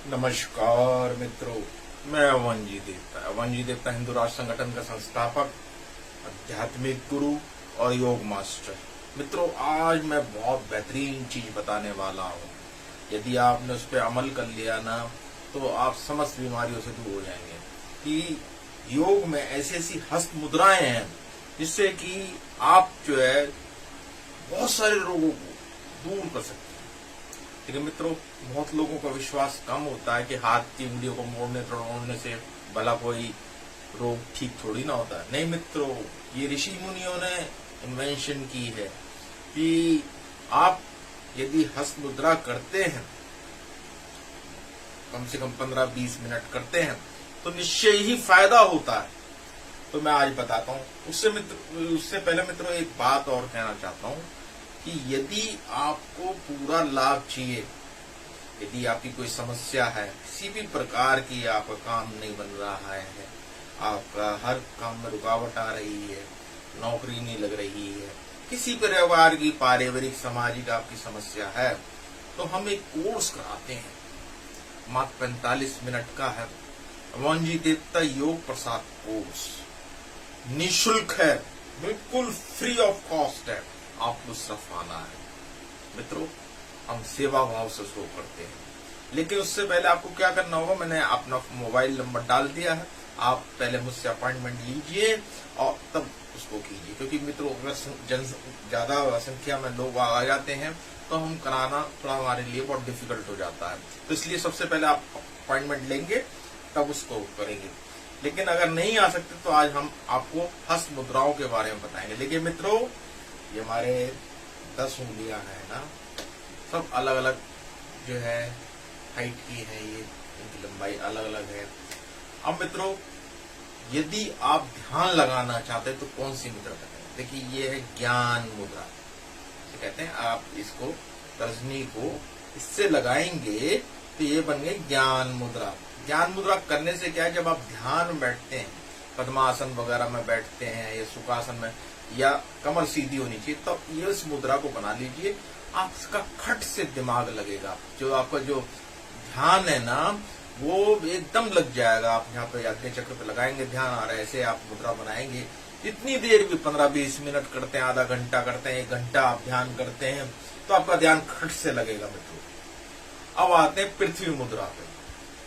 नमस्कार मित्रों, मैं अवन जी देवता हिंदू राष्ट्र संगठन का संस्थापक, आध्यात्मिक गुरु और योग मास्टर। मित्रों, आज मैं बहुत बेहतरीन चीज बताने वाला हूँ। यदि आपने उस पर अमल कर लिया ना, तो आप समस्त बीमारियों से दूर हो जाएंगे। कि योग में ऐसी ऐसी हस्त मुद्राएं हैं जिससे कि आप जो है बहुत सारे रोगों को दूर कर सकते हैं। लेकिन मित्रों, बहुत लोगों का विश्वास कम होता है कि हाथ की उंगलियों को मोड़ने तोड़ने से भला कोई रोग ठीक थोड़ी ना होता है। नहीं मित्रों, ये ऋषि मुनियों ने इन्वेंशन की है कि आप यदि हस्त मुद्रा करते हैं, कम से कम 15-20 मिनट करते हैं, तो निश्चय ही फायदा होता है। तो मैं आज बताता हूँ। उससे पहले मित्रों एक बात और कहना चाहता हूँ कि यदि आपको पूरा लाभ चाहिए, यदि आपकी कोई समस्या है, किसी भी प्रकार की, आपका काम नहीं बन रहा है, आपका हर काम में रुकावट आ रही है, नौकरी नहीं लग रही है, किसी परिवार की पारिवारिक सामाजिक आपकी समस्या है, तो हम एक कोर्स कराते हैं, मात्र 45 मिनट का है। अवन जी देवता योग प्रसाद कोर्स निःशुल्क है, बिल्कुल फ्री ऑफ कॉस्ट है। आपको सिर्फ आना है। मित्रों, हम सेवा भाव से शो करते हैं, लेकिन उससे पहले आपको क्या करना होगा, मैंने अपना मोबाइल नंबर डाल दिया है। आप पहले मुझसे अपॉइंटमेंट लीजिए और तब उसको कीजिए, क्योंकि मित्रों अगर ज्यादा संख्या में लोग आ जाते हैं तो हम कराना थोड़ा हमारे लिए बहुत डिफिकल्ट हो जाता है। तो इसलिए सबसे पहले आप अपॉइंटमेंट लेंगे तब उसको करेंगे। लेकिन अगर नहीं आ सकते तो आज हम आपको हस्त मुद्राओं के बारे में बताएंगे। देखिए मित्रों, ये हमारे 10 उंगलियां हैं ना, सब अलग अलग जो है हाइट की है, ये इनकी लंबाई अलग अलग है। अब मित्रों, यदि आप ध्यान लगाना चाहते हैं तो कौन सी मुद्रा करें? देखिए, ये है ज्ञान मुद्रा, कहते हैं। आप इसको तर्जनी को इससे लगाएंगे तो ये बन गई ज्ञान मुद्रा। ज्ञान मुद्रा करने से क्या है, जब आप ध्यान में बैठते हैं, पद्मासन वगैरह में बैठते हैं या सुखासन में, या कमर सीधी होनी चाहिए, तब तो ये इस मुद्रा को बना लीजिए। आपका खट से दिमाग लगेगा, जो आपका जो ध्यान है ना वो एकदम लग जाएगा। आप यहाँ पे आज्ञा चक्र पे लगाएंगे, ध्यान आ रहा है, ऐसे आप मुद्रा बनाएंगे। इतनी देर भी 15-20 मिनट करते हैं, आधा घंटा करते हैं, 1 घंटा आप ध्यान करते हैं, तो आपका ध्यान खट से लगेगा। मित्रों, अब आते हैं पृथ्वी मुद्रा पे।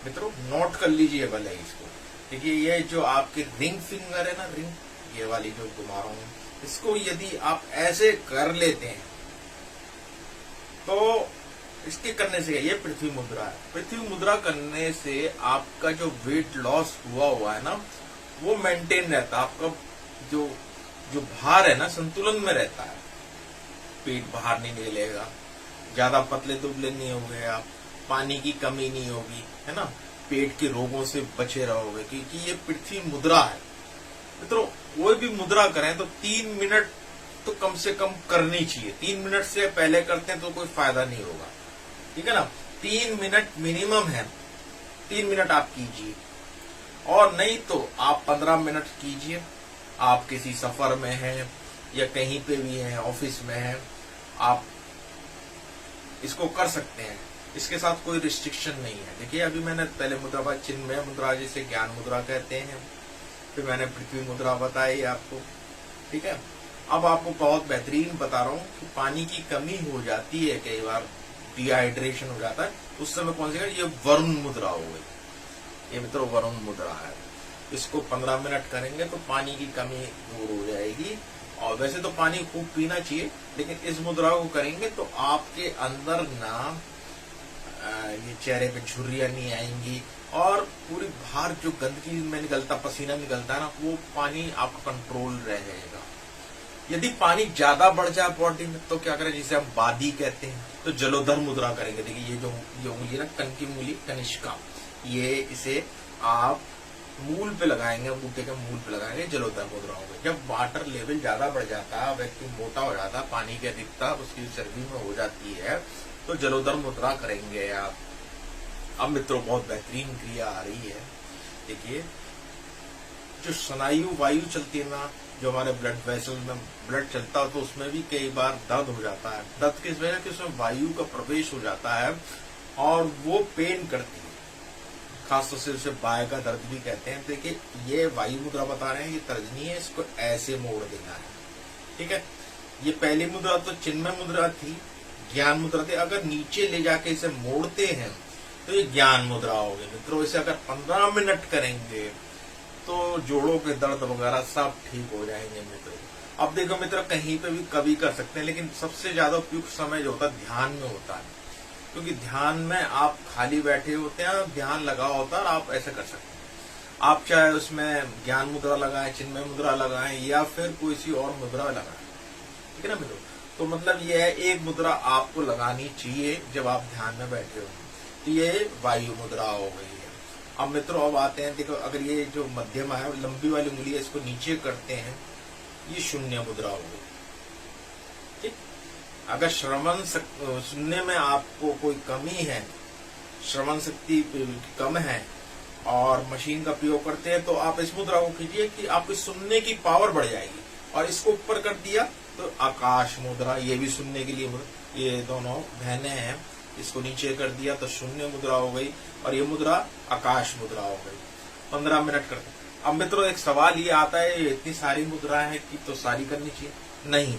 मित्रों, नोट कर लीजिए भले इसको। देखिए, ये जो आपके रिंग फिंगर है ना, रिंग, ये वाली जो घुमा रहा हूं, इसको यदि आप ऐसे कर लेते हैं तो इसके करने से ये पृथ्वी मुद्रा है। पृथ्वी मुद्रा करने से आपका जो वेट लॉस हुआ है ना, वो मेंटेन रहता है। आपका जो जो भार है ना, संतुलन में रहता है। पेट बाहर नहीं निकलेगा, ज्यादा पतले दुबले नहीं होंगे आप, पानी की कमी नहीं होगी, है ना, पेट के रोगों से बचे रहोगे, क्योंकि ये पृथ्वी मुद्रा है। मित्रों, कोई भी मुद्रा करें तो 3 मिनट तो कम से कम करनी चाहिए। 3 मिनट से पहले करते हैं तो कोई फायदा नहीं होगा, ठीक है ना। 3 मिनट मिनिमम है, 3 मिनट आप कीजिए, और नहीं तो आप 15 मिनट कीजिए। आप किसी सफर में हैं या कहीं पे भी हैं, ऑफिस में हैं, आप इसको कर सकते हैं। इसके साथ कोई रिस्ट्रिक्शन नहीं है। देखिए, अभी मैंने पहले मुद्रा चिन्मय मुद्रा, जिसे ज्ञान मुद्रा कहते हैं, फिर मैंने पृथ्वी मुद्रा बताई आपको, ठीक है। अब आपको बहुत बेहतरीन बता रहा हूँ कि पानी की कमी हो जाती है, कई बार डिहाइड्रेशन हो जाता है, उस समय कौन सी है, ये वरुण मुद्रा हो गई। ये मित्रों वरुण मुद्रा है। इसको 15 मिनट करेंगे तो पानी की कमी दूर हो जाएगी। और वैसे तो पानी खूब पीना चाहिए, लेकिन इस मुद्रा को करेंगे तो आपके अंदर ना ये चेहरे पे झुर्रियां नहीं आएंगी, और पूरी बाहर जो गंदगी में निकलता, पसीना निकलता है ना, वो पानी आपका कंट्रोल रहेगा। यदि पानी ज्यादा बढ़ जाए बॉडी में तो क्या करें, जिसे हम बादी कहते हैं, तो जलोदर मुद्रा करेंगे। देखिए, ये जो उंगली ना, कन की उंगली कनिष्का, ये इसे आप मूल पे लगाएंगे, बूटे के मूल पे लगाएंगे, जलोदर मुद्रा होगी। जब वाटर लेवल ज्यादा बढ़ जाता है, व्यक्ति मोटा हो जाता है, पानी की अधिकता उसकी चर्बी में हो जाती है, तो जलोदर मुद्रा करेंगे आप। अब मित्रों, बहुत बेहतरीन क्रिया आ रही है। देखिए, जो स्नायु वायु चलती है ना, जो हमारे ब्लड वेसल में ब्लड चलता है, तो उसमें भी कई बार दर्द हो जाता है। दर्द किस वजह से, उसमें वायु का प्रवेश हो जाता है और वो पेन करती है। खासतौर से उसे बाय का दर्द भी कहते हैं। देखिए ये वायु मुद्रा बता रहे हैं, ये तर्जनी है, इसको ऐसे मोड़ देना है। ठीक है, ये पहली मुद्रा तो चिन्मय मुद्रा थी, ज्ञान मुद्रा थी। अगर नीचे ले जाके इसे मोड़ते हैं तो ये ज्ञान मुद्रा होगी मित्रों। इसे अगर 15 मिनट करेंगे तो जोड़ों के दर्द वगैरह सब ठीक हो जाएंगे मित्रों। अब देखो मित्र, कहीं पे भी कभी कर सकते हैं, लेकिन सबसे ज्यादा उपयुक्त समय जो होता है ध्यान में होता है, क्योंकि ध्यान में आप खाली बैठे होते हैं, ध्यान लगा होता है और आप ऐसे कर सकते हैं। आप चाहे उसमें ज्ञान मुद्रा लगाएं, चिन्मय मुद्रा लगाएं या फिर कोई सी और मुद्रा लगाएं। ठीक है ना मित्रों, तो मतलब ये है एक मुद्रा आपको लगानी चाहिए जब आप ध्यान में बैठे हो। तो ये वायु मुद्रा हो गई है। अब मित्रों अब आते हैं, देखो अगर ये जो मध्यमा है लंबी वाली उंगली है, इसको नीचे करते हैं, ये शून्य मुद्रा हो गई। ठीक, अगर श्रवण सुनने में आपको कोई कमी है, श्रवण शक्ति कम है और मशीन का प्रयोग करते हैं, तो आप इस मुद्रा को कीजिए कि आपकी सुनने की पावर बढ़ जाएगी। और इसको ऊपर कर दिया तो आकाश मुद्रा, ये भी सुनने के लिए मुद्रा, ये दोनों बहने हैं, इसको नीचे कर दिया तो शून्य मुद्रा हो गई और ये मुद्रा आकाश मुद्रा हो गई। 15 मिनट करते। अब मित्रों एक सवाल ये आता है, ये इतनी सारी मुद्राएं हैं कि तो सारी करनी चाहिए? नहीं,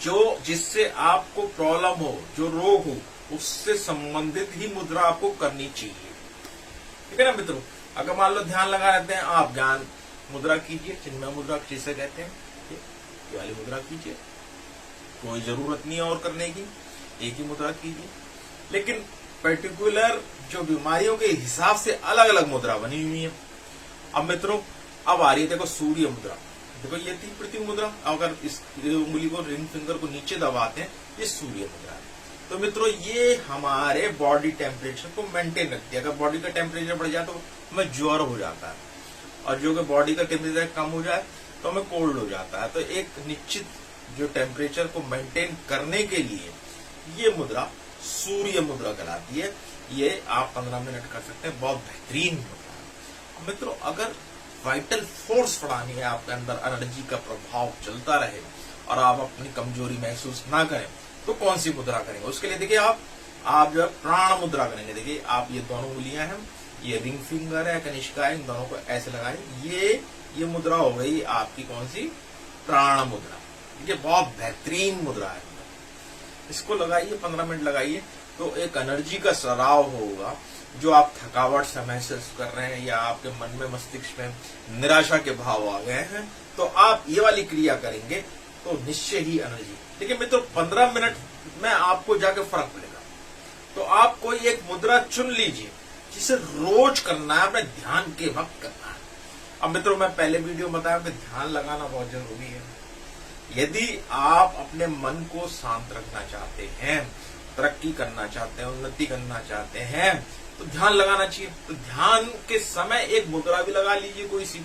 जो जिससे आपको प्रॉब्लम हो, जो रोग हो, उससे संबंधित ही मुद्रा आपको करनी चाहिए। ठीक है ना मित्रों, अगर मान लो ध्यान लगा रहते हैं आप, ज्ञान मुद्रा कीजिए, चिन्मय मुद्रा जिसे कहते हैं, ये वाली मुद्रा कीजिए, कोई जरूरत नहीं है और करने की, एक ही मुद्रा कीजिए। लेकिन पर्टिकुलर जो बीमारियों के हिसाब से अलग अलग मुद्रा बनी हुई है। अब मित्रों अब आ रही है, देखो सूर्य मुद्रा, देखो ये थी पृथ्वी मुद्रा, अगर इस उंगली को, रिंग फिंगर को नीचे दबाते हैं, ये सूर्य मुद्रा है। तो मित्रों ये हमारे बॉडी टेम्परेचर को मेंटेन रखती है। अगर बॉडी का टेम्परेचर बढ़ जाए तो हमें ज्वर हो जाता है, और जो कि बॉडी का टेम्परेचर कम हो जाए तो हमें कोल्ड हो जाता है। तो एक निश्चित जो टेम्परेचर को मेंटेन करने के लिए ये मुद्रा सूर्य मुद्रा कहलाती है। ये आप 15 मिनट कर सकते हैं, बहुत बेहतरीन मुद्रा है। मित्रों अगर वाइटल फोर्स बढ़ानी है, आपके अंदर एनर्जी का प्रभाव चलता रहे और आप अपनी कमजोरी महसूस ना करें, तो कौन सी मुद्रा करेंगे? उसके लिए देखिए आप जो है प्राण मुद्रा करेंगे। देखिए आप ये दोनों उंगलियां हैं, ये रिंग फिंगर है, कनिष्का है, इन दोनों को ऐसे लगाएं। ये मुद्रा हो गई आपकी कौन सी? प्राण मुद्रा। ये बहुत बेहतरीन मुद्रा है, इसको लगाइए, 15 मिनट लगाइए, तो एक एनर्जी का सराव होगा। जो आप थकावट से महसूस कर रहे हैं या आपके मन में, मस्तिष्क में निराशा के भाव आ गए हैं, तो आप ये वाली क्रिया करेंगे तो निश्चय ही एनर्जी। देखिए मित्रों 15 मिनट में आपको जाके फर्क पड़ेगा। तो आप कोई एक मुद्रा चुन लीजिए जिसे रोज करना है, अपने ध्यान के वक्त करना है। अब मित्रों मैं पहले वीडियो में बताया कि ध्यान लगाना बहुत जरूरी है। यदि आप अपने मन को शांत रखना चाहते हैं, तरक्की करना चाहते हैं, उन्नति करना चाहते हैं, तो ध्यान लगाना चाहिए। तो ध्यान के समय एक मुद्रा भी लगा लीजिए कोई सी,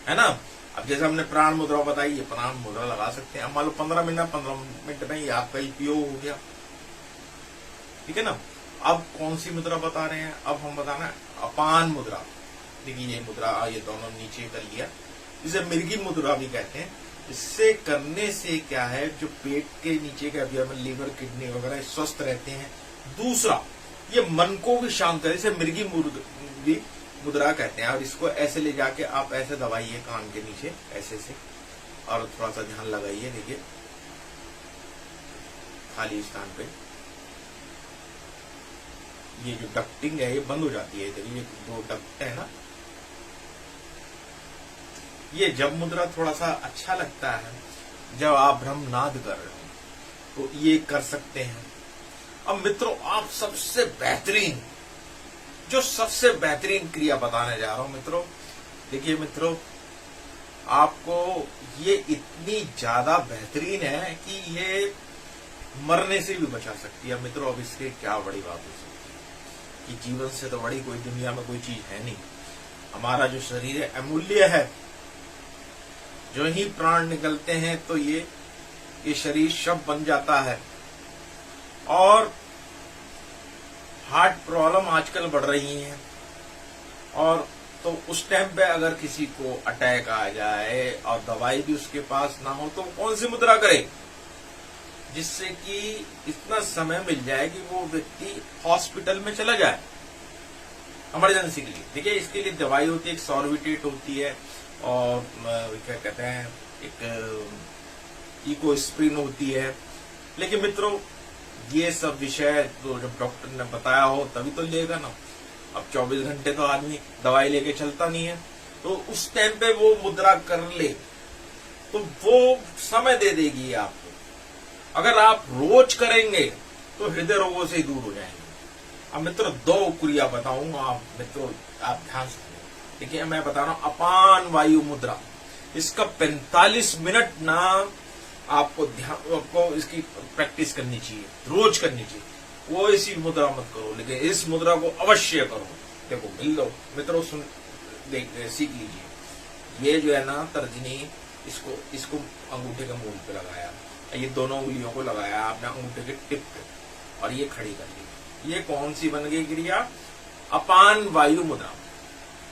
है ना। अब जैसे हमने प्राण मुद्रा बताई, ये प्राण मुद्रा लगा सकते हैं। अब मान लो 15 मिनट में ही आपका उपयोग हो गया, ठीक है ना। अब कौन सी मुद्रा बता रहे हैं? अब हम बताना अपान मुद्रा। देखिए ये मुद्रा, ये दोनों नीचे कर लिया, इसे मृगी मुद्रा भी कहते हैं। इससे करने से क्या है, जो पेट के नीचे के अवयव, लीवर, किडनी वगैरह स्वस्थ रहते हैं। दूसरा, ये मन को भी शांत करे, इसे मृगी मुद्रा कहते हैं। और इसको ऐसे ले जाके आप ऐसे दबाइए कान के नीचे, ऐसे से, और थोड़ा सा ध्यान लगाइए। देखिए खाली स्थान पे ये जो डक्टिंग है ये बंद हो जाती है। देखिए ये 2 डक्ट है ना। ये जब मुद्रा थोड़ा सा अच्छा लगता है, जब आप ब्रह्मनाद कर रहे हो, तो ये कर सकते हैं। अब मित्रों आप सबसे बेहतरीन क्रिया बताने जा रहा हूं मित्रों। देखिए मित्रों आपको ये इतनी ज्यादा बेहतरीन है कि ये मरने से भी बचा सकती है। मित्रों अब इसके क्या बड़ी बात हो सकती है कि जीवन से तो बड़ी कोई दुनिया में कोई चीज है नहीं। हमारा जो शरीर है अमूल्य है। जो ही प्राण निकलते हैं तो ये शरीर शव बन जाता है। और हार्ट प्रॉब्लम आजकल बढ़ रही हैं, और तो उस टाइम पे अगर किसी को अटैक आ जाए और दवाई भी उसके पास ना हो, तो कौन सी मुद्रा करे जिससे कि इतना समय मिल जाए कि वो व्यक्ति हॉस्पिटल में चला जाए। इमरजेंसी के लिए। देखिए इसके लिए दवाई होती है, एक सॉर्बिट्रेट होती है और क्या कहते हैं एक इकोस्प्रिन होती है। लेकिन मित्रों ये सब विषय तो जब डॉक्टर ने बताया हो तभी तो लेगा ना। अब 24 घंटे तो आदमी दवाई लेके चलता नहीं है, तो उस टाइम पे वो मुद्रा कर ले तो वो समय दे देगी आपको। अगर आप रोज करेंगे तो हृदय रोगों से दूर हो जाएंगे। अब मित्रों 2 क्रिया बताऊंगा, आप मित्रों आप ध्यान से देखिए। मैं बता रहा हूं अपान वायु मुद्रा, इसका 45 मिनट ना आपको इसकी प्रैक्टिस करनी चाहिए, रोज करनी चाहिए। वो ऐसी मुद्रा मत करो, लेकिन इस मुद्रा को अवश्य करो। देखो मिल लो मित्रों, सुन सीख लीजिए। ये जो है ना तर्जनी, इसको अंगूठे के मूल पे लगाया, ये दोनों उंगलियों को लगाया आपने अंगूठे के टिप पे, और ये खड़ी कर ली। ये कौन सी बन गई क्रिया? अपान वायु मुद्रा।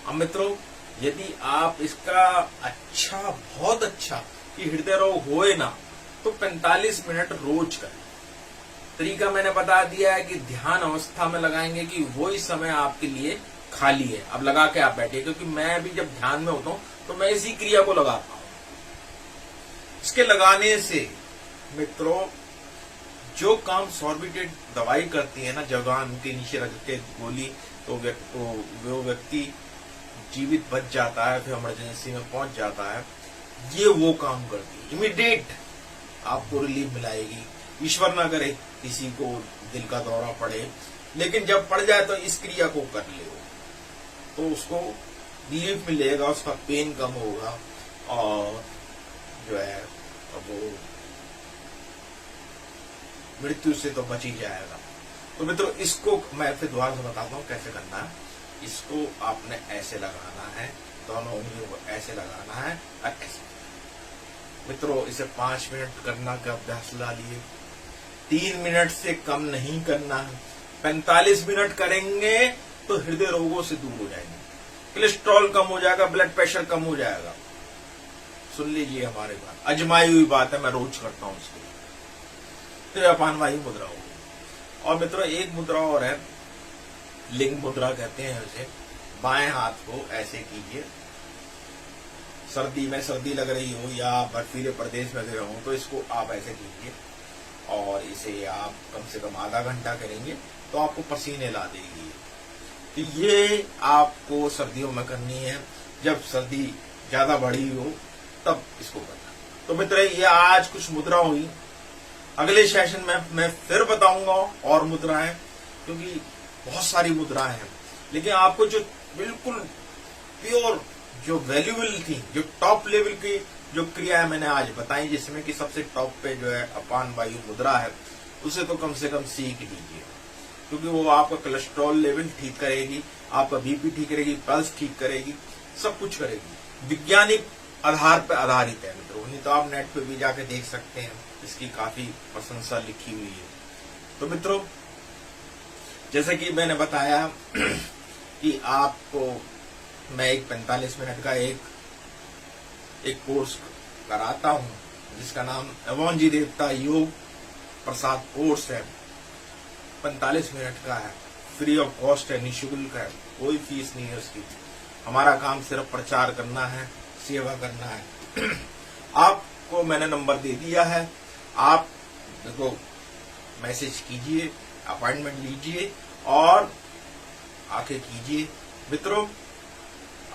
अब मित्रों यदि आप इसका अच्छा, बहुत अच्छा कि हृदय रोग होए ना, तो 45 मिनट रोज करें। तरीका मैंने बता दिया है कि ध्यान अवस्था में लगाएंगे कि वही समय आपके लिए खाली है। अब लगा के आप बैठिए, क्योंकि मैं भी जब ध्यान में होता हूं तो मैं इसी क्रिया को लगाता हूं। इसके लगाने से मित्रों जो काम सॉर्बिट्रेट दवाई करती है ना, जवान के नीचे रख के गोली, तो वो व्यक्ति जीवित बच जाता है, फिर इमरजेंसी में पहुंच जाता है। ये वो काम करती है, इमीडिएट आपको रिलीफ मिलाएगी। ईश्वर ना करे किसी को दिल का दौरा पड़े, लेकिन जब पड़ जाए तो इस क्रिया को कर ले तो उसको रिलीफ मिलेगा, उसका पेन कम होगा और जो है वो मृत्यु से तो बच ही जाएगा। तो मित्रों इसको मैं फिर दोबारा से बताता हूँ कैसे करना है। इसको आपने ऐसे लगाना है, दोनों उंगलियों को ऐसे लगाना है और ऐसे। मित्रों इसे 5 मिनट करना का अभ्यास ला लिए, 3 मिनट से कम नहीं करना है। 45 मिनट करेंगे तो हृदय रोगों से दूर हो जाएंगे, कोलेस्ट्रॉल कम हो जाएगा, ब्लड प्रेशर कम हो जाएगा। सुन लीजिए हमारी बात, अजमाई हुई बात है, मैं रोज करता हूं इसको। तो अपान वायु मुद्रा हो। और मित्रों एक मुद्रा और है, लिंग मुद्रा कहते हैं उसे। बाएं हाथ को ऐसे कीजिए, सर्दी में सर्दी लग रही हो या बर्फीले प्रदेश में गए हो तो इसको आप ऐसे कीजिए, और इसे आप कम से कम आधा घंटा करेंगे तो आपको पसीने ला देगी। तो ये आपको सर्दियों में करनी है, जब सर्दी ज्यादा बढ़ी हो तब इसको करना। तो मित्र ये आज कुछ मुद्रा हुई, अगले सेशन में मैं फिर बताऊंगा और मुद्राएं, क्योंकि बहुत सारी मुद्राएं हैं। लेकिन आपको जो बिल्कुल प्योर, जो वैल्यूएबल थी, जो टॉप लेवल की जो क्रियाएं मैंने आज बताई, जिसमें कि सबसे टॉप पे जो है अपान वायु मुद्रा है, उसे तो कम से कम सीख लीजिए, क्योंकि वो आपका कोलेस्ट्रॉल लेवल ठीक करेगी, आपका बीपी ठीक करेगी, पल्स ठीक करेगी, सब कुछ करेगी। वैज्ञानिक आधार पर आधारित है मित्रों, नहीं तो आप नेट पे भी जाके देख सकते हैं, इसकी काफी प्रशंसा लिखी हुई है। तो मित्रों जैसे कि मैंने बताया कि आपको मैं एक 45 मिनट का एक कोर्स कराता हूं, जिसका नाम अवोंजी देवता योग प्रसाद कोर्स है। 45 मिनट का है, फ्री ऑफ कॉस्ट है, निःशुल्क है, कोई फीस नहीं है उसकी। हमारा काम सिर्फ प्रचार करना है, सेवा करना है। आपको मैंने नंबर दे दिया है, आप देखो मैसेज कीजिए, अपॉइंटमेंट लीजिए और आके कीजिए। मित्रों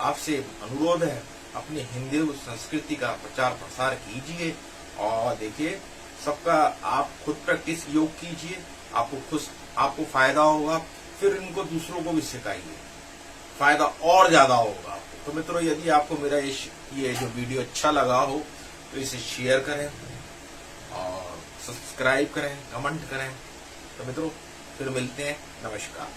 आपसे अनुरोध है, अपनी हिंदी संस्कृति का प्रचार प्रसार कीजिए और देखिए सबका आप खुद प्रैक्टिस योग कीजिए, आपको फायदा होगा, फिर इनको दूसरों को भी सिखाइए, फायदा और ज्यादा होगा आपको। तो मित्रों यदि आपको मेरा ये जो वीडियो अच्छा लगा हो तो इसे शेयर करें और सब्सक्राइब करें, कमेंट करें। तो मित्रों फिर मिलते हैं, नमस्कार।